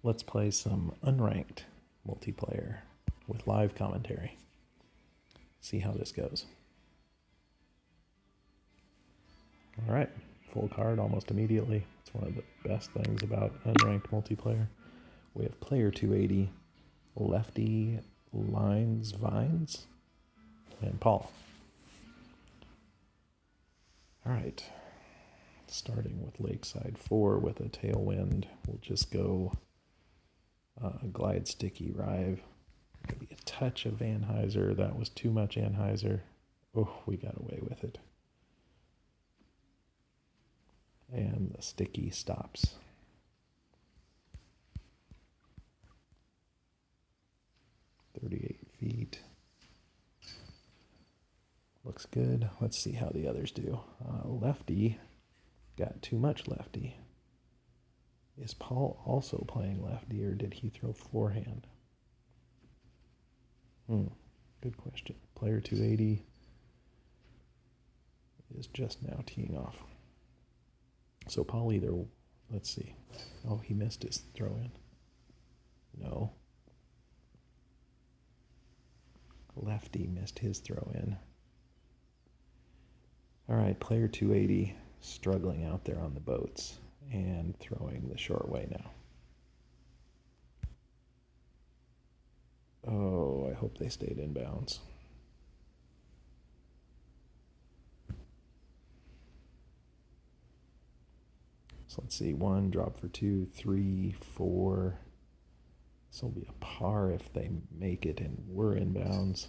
Let's play some unranked multiplayer with live commentary. See how this goes. All right, full card almost immediately. It's one of the best things about unranked multiplayer. We have Player280, LeftyLinesVines, and Paul. All right, starting with Lakeside 4 with a tailwind. We'll just go glide sticky Rive. Maybe a touch of Anheuser. That was too much Anheuser. Oh, we got away with it. And the sticky stops. $38. Looks good. Let's see how the others do. Lefty got too much lefty. Is Paul also playing lefty, or did he throw forehand? Good question. Player280 is just now teeing off. So Paul either, let's see. Oh, he missed his throw in. No. Lefty missed his throw in. All right, Player280 struggling out there on the boats and throwing the short way now. Oh, I hope they stayed in bounds. So let's see, 1, drop for 2, 3, 4. This will be a par if they make it and we're in bounds.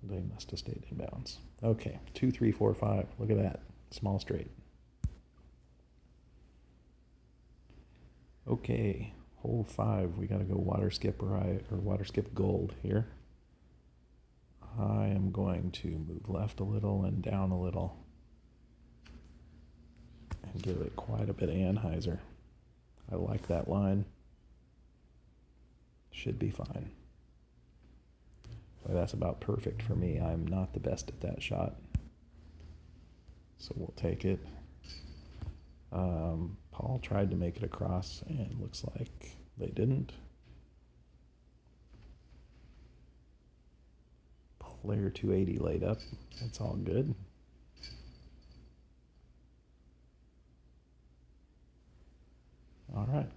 They must have stayed in bounds. Okay, 2, 3, 4, 5. Look at that. Small straight. Okay, hole 5. We got to go water skip right or water skip gold here. I am going to move left a little and down a little and give it quite a bit of Anheuser. I like that line. Should be fine. So that's about perfect for me. I'm not the best at that shot, so we'll take it. Paul tried to make it across, and looks like they didn't. Player280 laid up. That's all good. All right.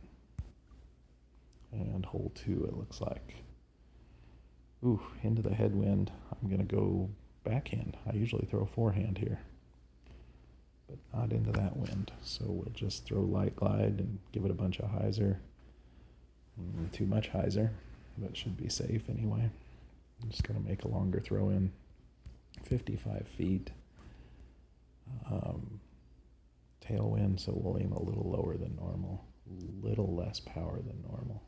And hole 2, it looks like. Ooh, into the headwind. I'm going to go backhand. I usually throw forehand here, but not into that wind. So we'll just throw light glide and give it a bunch of hyzer. Too much hyzer, but should be safe anyway. I'm just going to make a longer throw in. 55 feet. Tailwind, so we'll aim a little lower than normal. A little less power than normal.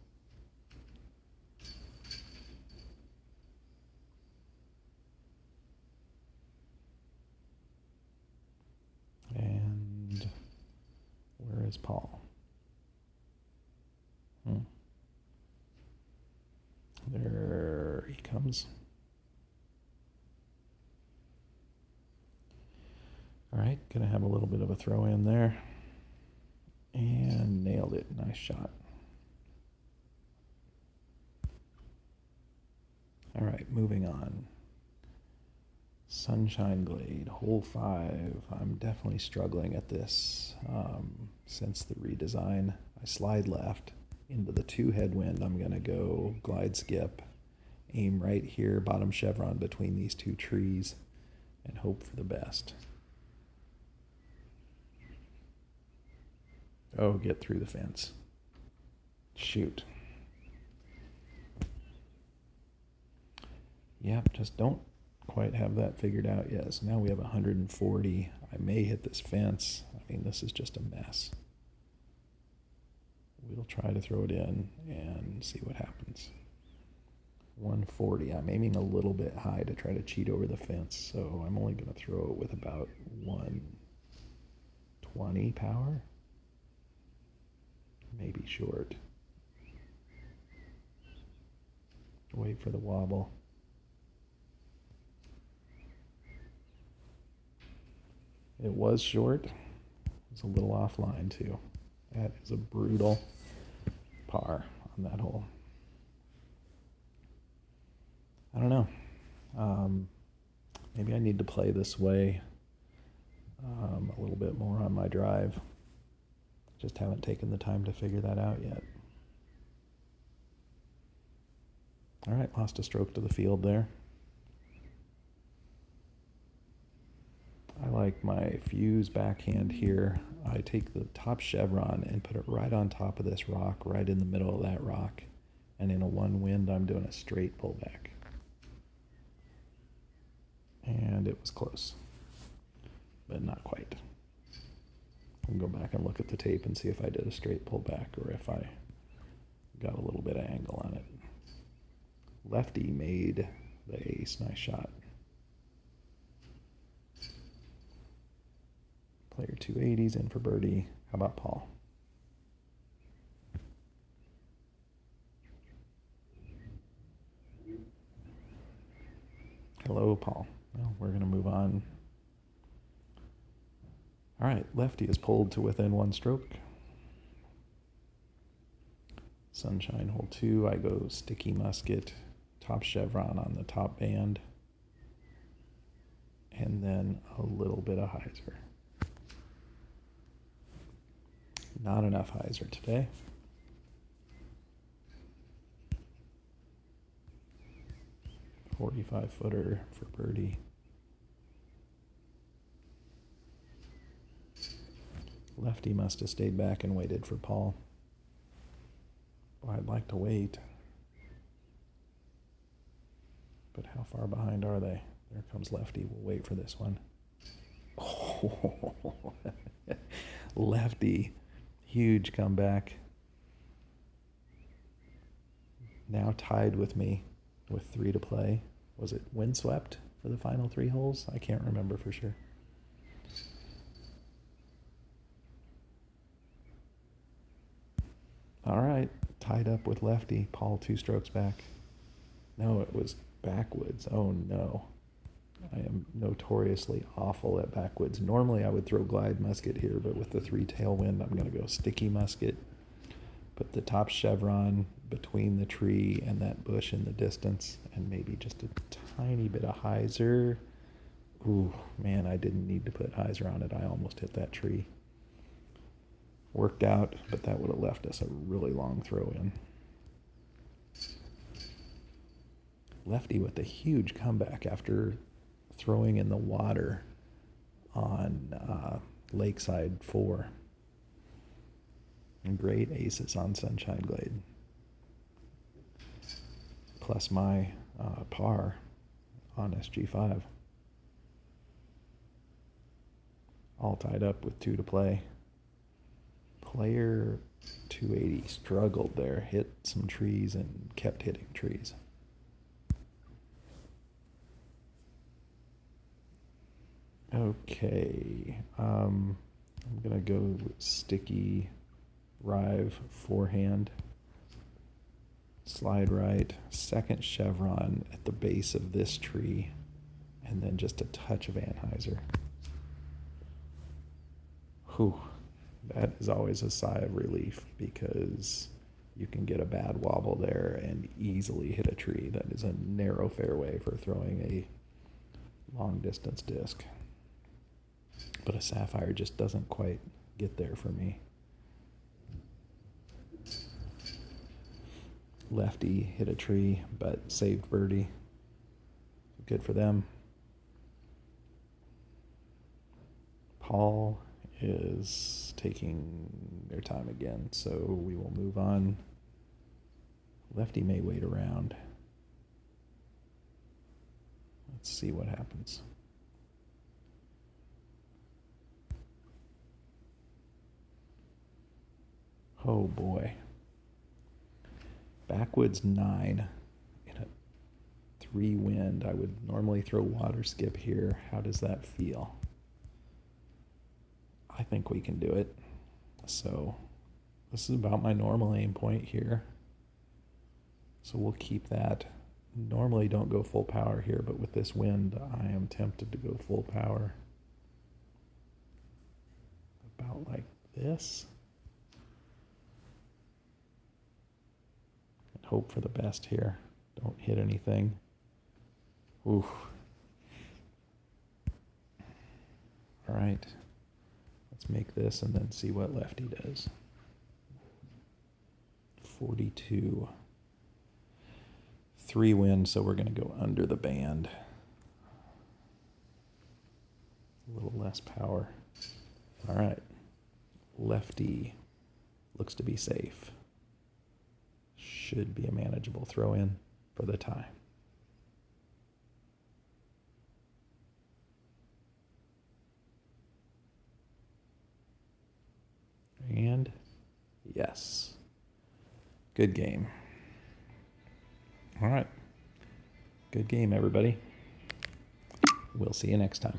And where is Paul? There he comes. All right, gonna have a little bit of a throw in there. And nailed it. Nice shot. All right, moving on. Sunshine Glade, hole 5. I'm definitely struggling at this since the redesign. I slide left into the 2 headwind. I'm going to go glide skip, aim right here, bottom chevron between these 2 trees, and hope for the best. Oh, get through the fence. Shoot. Yep, just don't quite have that figured out yet. So now we have 140. I may hit this fence. I mean, this is just a mess. We'll try to throw it in and see what happens. 140. I'm aiming a little bit high to try to cheat over the fence, so I'm only going to throw it with about 120 power. Maybe short. Wait for the wobble. It was short. It was a little offline too. That is a brutal par on that hole. I don't know. Maybe I need to play this way a little bit more on my drive. Just haven't taken the time to figure that out yet. All right, lost a stroke to the field there. I like my fuse backhand here. I take the top chevron and put it right on top of this rock, right in the middle of that rock. And in a one wind, I'm doing a straight pullback. And it was close, but not quite. I'll go back and look at the tape and see if I did a straight pullback or if I got a little bit of angle on it. Lefty made the ace. Nice shot. Player280's in for birdie. How about Paul? Hello, Paul. Well, we're going to move on. All right, Lefty is pulled to within one stroke. Sunshine hole 2, I go sticky musket, top chevron on the top band, and then a little bit of hyzer. Not enough hyzer today. .45-footer for birdie. Lefty must have stayed back and waited for Paul. Boy, I'd like to wait. But how far behind are they? There comes Lefty. We'll wait for this one. Oh, Lefty. Huge comeback. Now tied with me with 3 to play. Was it windswept for the final 3 holes? I can't remember for sure. All right, tied up with Lefty. Paul 2 strokes back. No, it was backwoods. Oh no. I am notoriously awful at backwoods. Normally I would throw glide musket here, but with the 3 tailwind, I'm going to go sticky musket. Put the top chevron between the tree and that bush in the distance, and maybe just a tiny bit of hyzer. Ooh, man, I didn't need to put hyzer on it. I almost hit that tree. Worked out, but that would have left us a really long throw in. Lefty with a huge comeback after throwing in the water on Lakeside 4. And great aces on Sunshine Glade. Plus my par on SG5. All tied up with 2 to play. Player280 struggled there, hit some trees and kept hitting trees. Okay, I'm gonna go sticky Rive forehand, slide right, second chevron at the base of this tree, and then just a touch of anhyzer. Whew, that is always a sigh of relief because you can get a bad wobble there and easily hit a tree. That is a narrow fairway for throwing a long distance disc. But a sapphire just doesn't quite get there for me. Lefty hit a tree, but saved birdie. Good for them. Paul is taking their time again, so we will move on. Lefty may wait around. Let's see what happens. Oh boy. Backwoods 9 in a 3 wind. I would normally throw water skip here. How does that feel? I think we can do it. So this is about my normal aim point here. So we'll keep that. Normally don't go full power here, but with this wind, I am tempted to go full power. About like this. hope for the best here. Don't hit anything. Oof. All right. Let's make this and then see what Lefty does. 42. 3 wins, so we're going to go under the band. A little less power. All right. Lefty looks to be safe. Should be a manageable throw in for the tie. And yes. Good game. All right. Good game, everybody. We'll see you next time.